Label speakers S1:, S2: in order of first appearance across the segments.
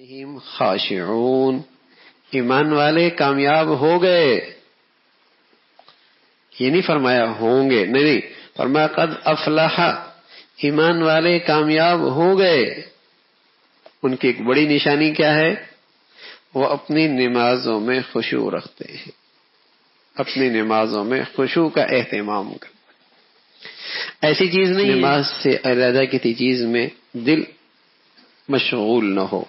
S1: خاشعون، ایمان والے کامیاب ہو گئے. یہ نہیں فرمایا ہوں گے، نہیں فرمایا قد افلح، ایمان والے کامیاب ہو گئے. ان کی ایک بڑی نشانی کیا ہے؟ وہ اپنی نمازوں میں خشوع رکھتے ہیں، اپنی نمازوں میں خشوع کا اہتمام کرتے. ایسی چیز نہیں نماز سے علیحدہ کسی چیز میں دل مشغول نہ ہو،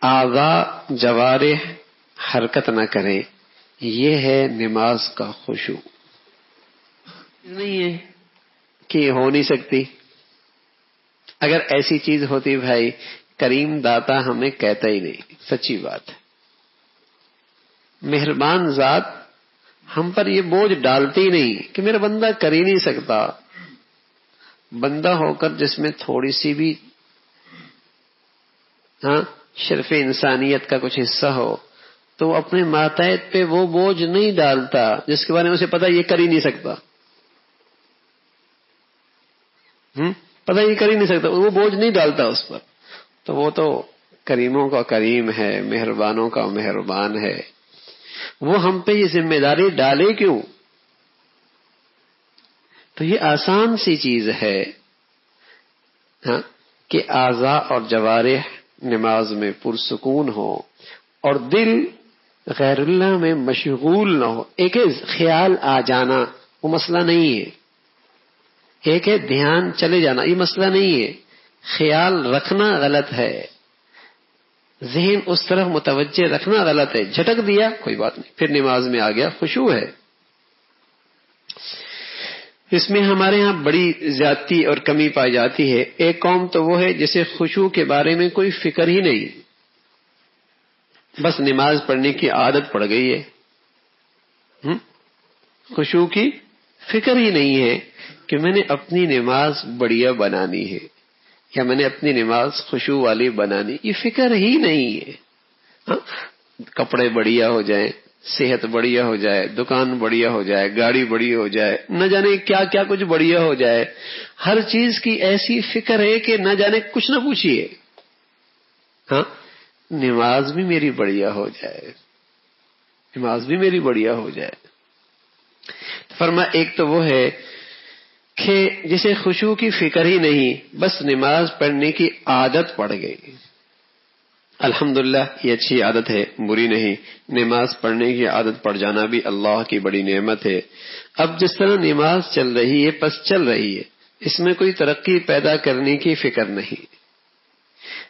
S1: اعضاء جوارح حرکت نہ کریں، یہ ہے نماز کا خشوع. نہیں ہے کہ یہ ہو نہیں سکتی. اگر ایسی چیز ہوتی بھائی کریم داتا ہمیں کہتا ہی نہیں. سچی بات ہے، مہربان ذات ہم پر یہ بوجھ ڈالتی نہیں کہ میرا بندہ کر ہی نہیں سکتا. بندہ ہو کر جس میں تھوڑی سی بھی شرف انسانیت کا کچھ حصہ ہو تو وہ اپنے ماتحت پہ وہ بوجھ نہیں ڈالتا جس کے بارے میں اسے پتا یہ کر ہی نہیں سکتا. پتا یہ کر ہی نہیں سکتا، وہ بوجھ نہیں ڈالتا اس پر. تو وہ تو کریموں کا کریم ہے، مہربانوں کا مہربان ہے. وہ ہم پہ یہ ذمہ داری ڈالے کیوں؟ تو یہ آسان سی چیز ہے کہ اعضاء اور جوارح نماز میں پرسکون ہو اور دل غیر اللہ میں مشغول نہ ہو. ایک خیال آ جانا وہ مسئلہ نہیں ہے، ایک ہے دھیان چلے جانا، یہ مسئلہ نہیں ہے. خیال رکھنا غلط ہے، ذہن اس طرف متوجہ رکھنا غلط ہے. جھٹک دیا کوئی بات نہیں، پھر نماز میں آ گیا، خشوع ہے. اس میں ہمارے ہاں بڑی زیادتی اور کمی پائی جاتی ہے. ایک قوم تو وہ ہے جسے خشوع کے بارے میں کوئی فکر ہی نہیں، بس نماز پڑھنے کی عادت پڑ گئی ہے. خشوع کی فکر ہی نہیں ہے کہ میں نے اپنی نماز بڑھیا بنانی ہے یا میں نے اپنی نماز خشوع والی بنانی، یہ فکر ہی نہیں ہے. کپڑے بڑھیا ہو جائیں، صحت بڑھیا ہو جائے، دکان بڑھیا ہو جائے، گاڑی بڑھیا ہو جائے، نہ جانے کیا کیا کچھ بڑھیا ہو جائے. ہر چیز کی ایسی فکر ہے کہ نہ جانے کچھ نہ پوچھیے. نماز بھی میری بڑھیا ہو جائے، نماز بھی میری بڑھیا ہو جائے. فرمایا ایک تو وہ ہے کہ جسے خشوع کی فکر ہی نہیں، بس نماز پڑھنے کی عادت پڑ گئی. الحمدللہ یہ اچھی عادت ہے، بری نہیں. نماز پڑھنے کی عادت پڑ جانا بھی اللہ کی بڑی نعمت ہے. اب جس طرح نماز چل رہی ہے پس چل رہی ہے، اس میں کوئی ترقی پیدا کرنے کی فکر نہیں.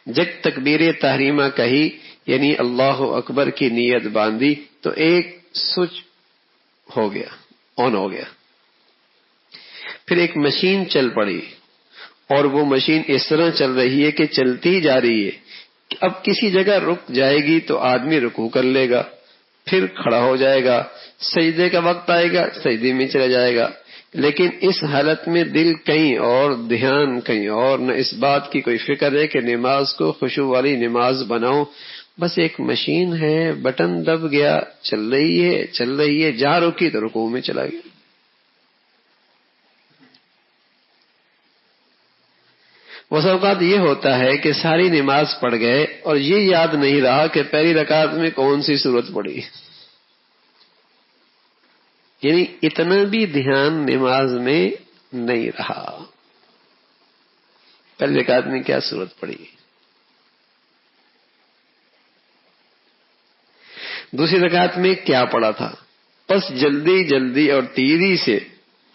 S1: جب تکبیر تحریمہ کہی یعنی اللہ اکبر کی نیت باندھی تو ایک سوئچ ہو گیا، آن ہو گیا. پھر ایک مشین چل پڑی اور وہ مشین اس طرح چل رہی ہے کہ چلتی جا رہی ہے. اب کسی جگہ رک جائے گی تو آدمی رکوع کر لے گا، پھر کھڑا ہو جائے گا، سجدے کا وقت آئے گا سجدے میں چلا جائے گا. لیکن اس حالت میں دل کہیں اور، دھیان کہیں اور، نہ اس بات کی کوئی فکر ہے کہ نماز کو خشوع والی نماز بناؤ. بس ایک مشین ہے، بٹن دب گیا، چل رہی ہے، جہاں رکی تو رکوع میں چلا گیا. وہ اوقات یہ ہوتا ہے کہ ساری نماز پڑھ گئے اور یہ یاد نہیں رہا کہ پہلی رکعت میں کون سی سورت پڑھی. یعنی اتنا بھی دھیان نماز میں نہیں رہا، پہلی رکعت میں کیا سورت پڑھی، دوسری رکعت میں کیا پڑھا تھا. بس جلدی اور تیزی سے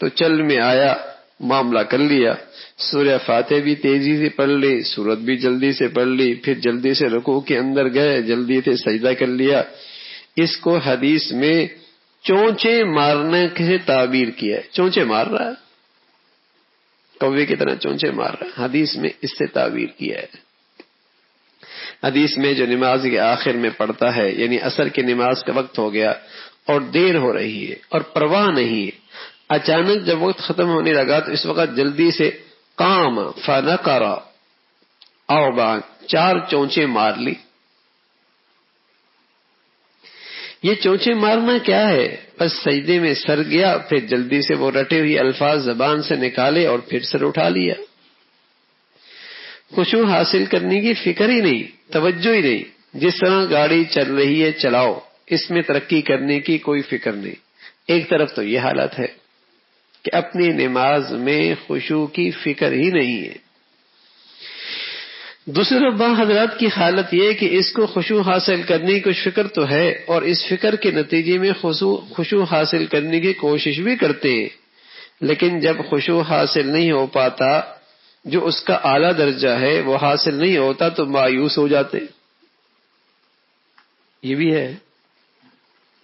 S1: تو چل میں آیا، معاملہ کر لیا. سورہ فاتحہ بھی تیزی سے پڑھ لی، سورت بھی جلدی سے پڑھ لی، پھر جلدی سے رکوع کے اندر گئے، جلدی سے سجدہ کر لیا. اس کو حدیث میں چونچے مارنے سے تعبیر کیا ہے. چونچے مار رہا ہے، کوے کی طرح چونچے مار رہا ہے، حدیث میں اس سے تعبیر کیا ہے. حدیث میں جو نماز کے آخر میں پڑھتا ہے، یعنی عصر کی نماز کا وقت ہو گیا اور دیر ہو رہی ہے اور پرواہ نہیں ہے، اچانک جب وقت ختم ہونے لگا تو اس وقت جلدی سے قام فنقر اربعا، 4 چونچے مار لی. یہ چونچے مارنا کیا ہے؟ بس سجدے میں سر گیا، پھر جلدی سے وہ رٹے ہوئے الفاظ زبان سے نکالے اور پھر سر اٹھا لیا. خشوع حاصل کرنے کی فکر ہی نہیں، توجہ ہی نہیں. جس طرح گاڑی چل رہی ہے چلاؤ، اس میں ترقی کرنے کی کوئی فکر نہیں. ایک طرف تو یہ حالت ہے کہ اپنی نماز میں خشوع کی فکر ہی نہیں ہے. دوسری طرف بعض حضرات کی حالت یہ کہ اس کو خشوع حاصل کرنے کی کچھ فکر تو ہے، اور اس فکر کے نتیجے میں خشوع حاصل کرنے کی کوشش بھی کرتے ہیں، لیکن جب خشوع حاصل نہیں ہو پاتا، جو اس کا اعلیٰ درجہ ہے وہ حاصل نہیں ہوتا، تو مایوس ہو جاتے. یہ بھی ہے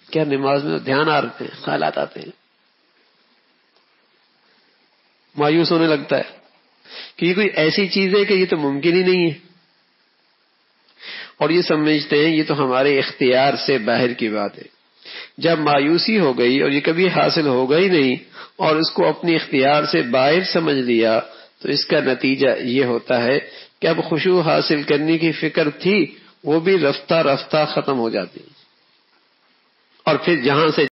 S1: کیا نماز میں دھیان آ رہتے ہیں، خیالات آتے ہیں، مایوس ہونے لگتا ہے کہ یہ کوئی ایسی چیز ہے کہ یہ تو ممکن ہی نہیں ہے، اور یہ سمجھتے ہیں یہ تو ہمارے اختیار سے باہر کی بات ہے. جب مایوسی ہو گئی اور یہ کبھی حاصل ہوگا ہی نہیں اور اس کو اپنے اختیار سے باہر سمجھ لیا، تو اس کا نتیجہ یہ ہوتا ہے کہ اب خشوع حاصل کرنے کی فکر تھی وہ بھی رفتہ رفتہ ختم ہو جاتی، اور پھر جہاں سے